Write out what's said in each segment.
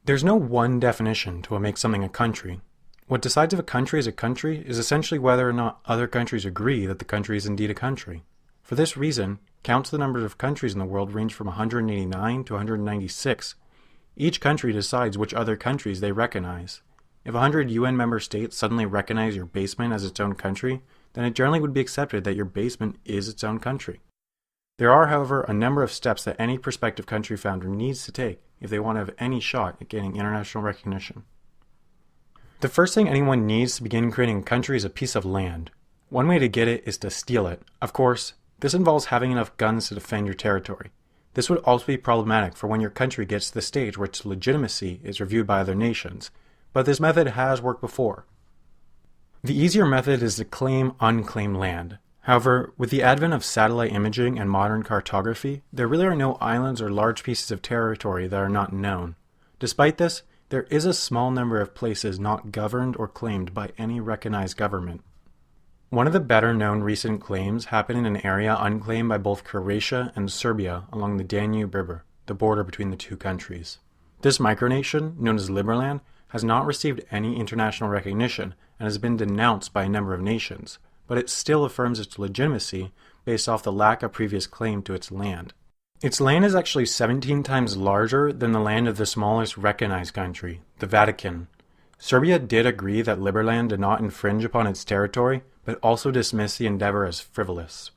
There's no one definition to what makes something a country. What decides if a country is a country is essentially whether or not other countries agree that the country is indeed a country. For this reason, counts of the number of countries in the world range from 189 to 196. Each country decides which other countries they recognize. If 100 UN member states suddenly recognize your basement as its own country, then it generally would be accepted that your basement is its own country. There are, however, a number of steps that any prospective country founder needs to take if they want to have any shot at getting international recognition. The first thing anyone needs to begin creating a country is a piece of land. One way to get it is to steal it. Of course, this involves having enough guns to defend your territory. This would also be problematic for when your country gets to the stage where its legitimacy is reviewed by other nations, but this method has worked before. The easier method is to claim unclaimed land. However, with the advent of satellite imaging and modern cartography, there really are no islands or large pieces of territory that are not known. Despite this, there is a small number of places not governed or claimed by any recognized government. One of the better known recent claims happened in an area unclaimed by both Croatia and Serbia along the Danube River, the border between the two countries. This micronation, known as Liberland, has not received any international recognition and has been denounced by a number of nations, but it still affirms its legitimacy based off the lack of previous claim to its land. Its land is actually 17 times larger than the land of the smallest recognized country, the Vatican. Serbia did agree that Liberland did not infringe upon its territory, but also dismissed the endeavor as frivolous.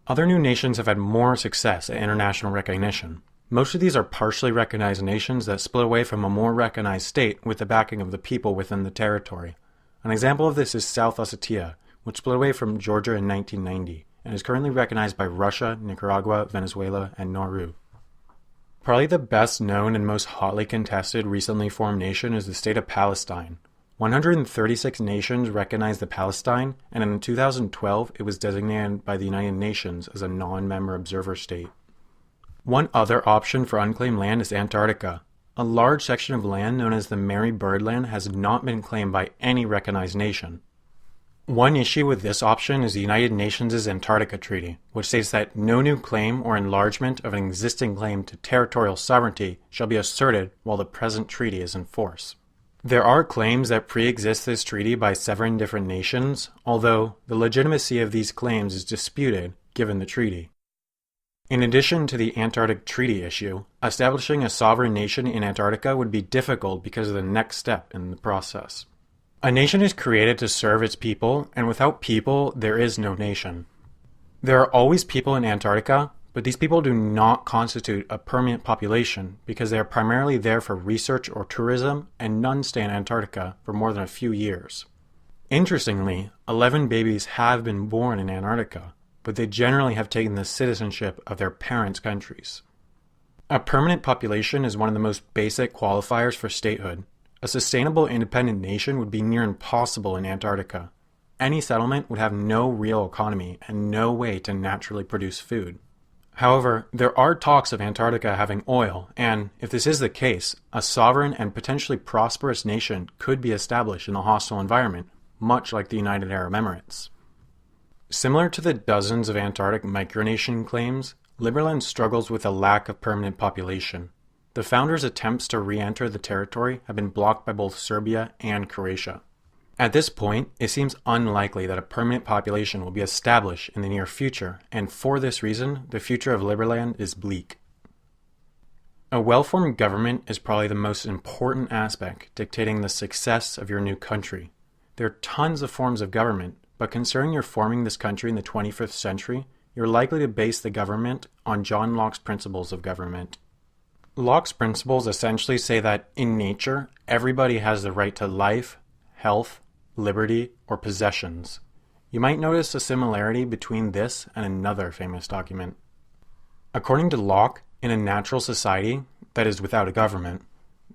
Other new nations have had more success at international recognition. Most of these are partially recognized nations that split away from a more recognized state with the backing of the people within the territory. An example of this is South Ossetia, which split away from Georgia in 1990, and is currently recognized by Russia, Nicaragua, Venezuela, and Nauru. Probably the best known and most hotly contested recently formed nation is the state of Palestine. 136 nations recognized the Palestine, and in 2012 it was designated by the United Nations as a non-member observer state. One other option for unclaimed land is Antarctica. A large section of land known as the Mary Birdland has not been claimed by any recognized nation. One issue with this option is the United Nations' Antarctica Treaty, which states that no new claim or enlargement of an existing claim to territorial sovereignty shall be asserted while the present treaty is in force. There are claims that pre-exist this treaty by 7 different nations, although the legitimacy of these claims is disputed given the treaty. In addition to the Antarctic Treaty issue, establishing a sovereign nation in Antarctica would be difficult because of the next step in the process. A nation is created to serve its people, and without people, there is no nation. There are always people in Antarctica, but these people do not constitute a permanent population because they are primarily there for research or tourism, and none stay in Antarctica for more than a few years. Interestingly, 11 babies have been born in Antarctica, but they generally have taken the citizenship of their parents' countries. A permanent population is one of the most basic qualifiers for statehood. A sustainable independent nation would be near impossible in Antarctica. Any settlement would have no real economy and no way to naturally produce food. However, there are talks of Antarctica having oil, and, if this is the case, a sovereign and potentially prosperous nation could be established in a hostile environment, much like the United Arab Emirates. Similar to the dozens of Antarctic micronation claims, Liberland struggles with a lack of permanent population. The founders' attempts to re-enter the territory have been blocked by both Serbia and Croatia. At this point, it seems unlikely that a permanent population will be established in the near future, and for this reason, the future of Liberland is bleak. A well-formed government is probably the most important aspect dictating the success of your new country. There are tons of forms of government, but considering you're forming this country in the 21st century, you're likely to base the government on John Locke's principles of government. Locke's principles essentially say that, in nature, everybody has the right to life, health, liberty, or possessions. You might notice a similarity between this and another famous document. According to Locke, in a natural society, that is without a government,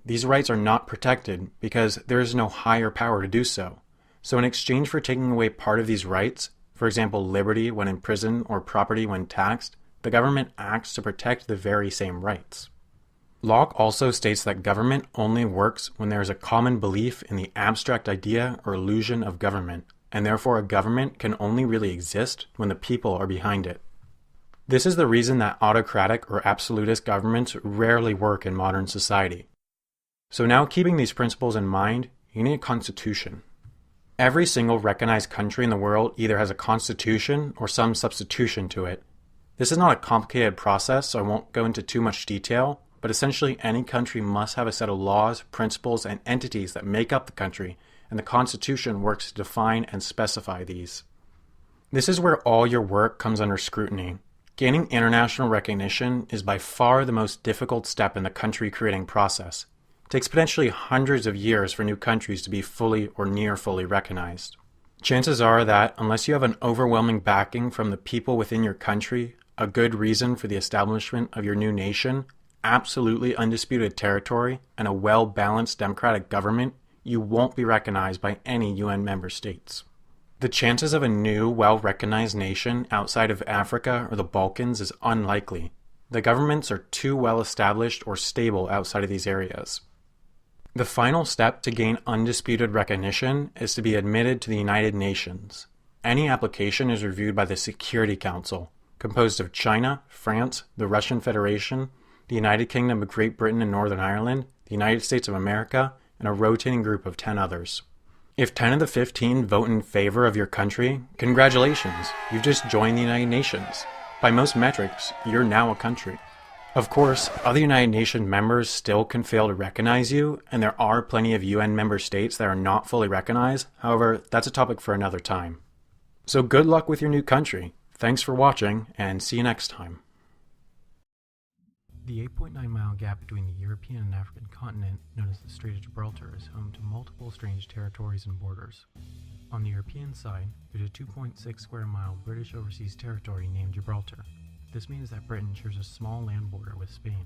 these rights are not protected because there is no higher power to do so. So in exchange for taking away part of these rights, for example liberty when in prison or property when taxed, the government acts to protect the very same rights. Locke also states that government only works when there is a common belief in the abstract idea or illusion of government, and therefore a government can only really exist when the people are behind it. This is the reason that autocratic or absolutist governments rarely work in modern society. So now, keeping these principles in mind, you need a constitution. Every single recognized country in the world either has a constitution or some substitution to it. This is not a complicated process, so I won't go into too much detail, but essentially any country must have a set of laws, principles, and entities that make up the country, and the Constitution works to define and specify these. This is where all your work comes under scrutiny. Gaining international recognition is by far the most difficult step in the country creating process. It takes potentially hundreds of years for new countries to be fully or near fully recognized. Chances are that, unless you have an overwhelming backing from the people within your country, a good reason for the establishment of your new nation, absolutely undisputed territory, and a well-balanced democratic government, you won't be recognized by any UN member states. The chances of a new, well-recognized nation outside of Africa or the Balkans is unlikely. The governments are too well established or stable outside of these areas. The final step to gain undisputed recognition is to be admitted to the United Nations. Any application is reviewed by the Security Council, composed of China, France, the Russian Federation, the United Kingdom of Great Britain and Northern Ireland, the United States of America, and a rotating group of 10 others. If 10 of the 15 vote in favor of your country, congratulations, you've just joined the United Nations. By most metrics, you're now a country. Of course, other United Nations members still can fail to recognize you, and there are plenty of UN member states that are not fully recognized. However, that's a topic for another time. So good luck with your new country. Thanks for watching, and see you next time. The 8.9-mile gap between the European and African continent, known as the Strait of Gibraltar, is home to multiple strange territories and borders. On the European side, there's a 2.6 square mile British overseas territory named Gibraltar. This means that Britain shares a small land border with Spain.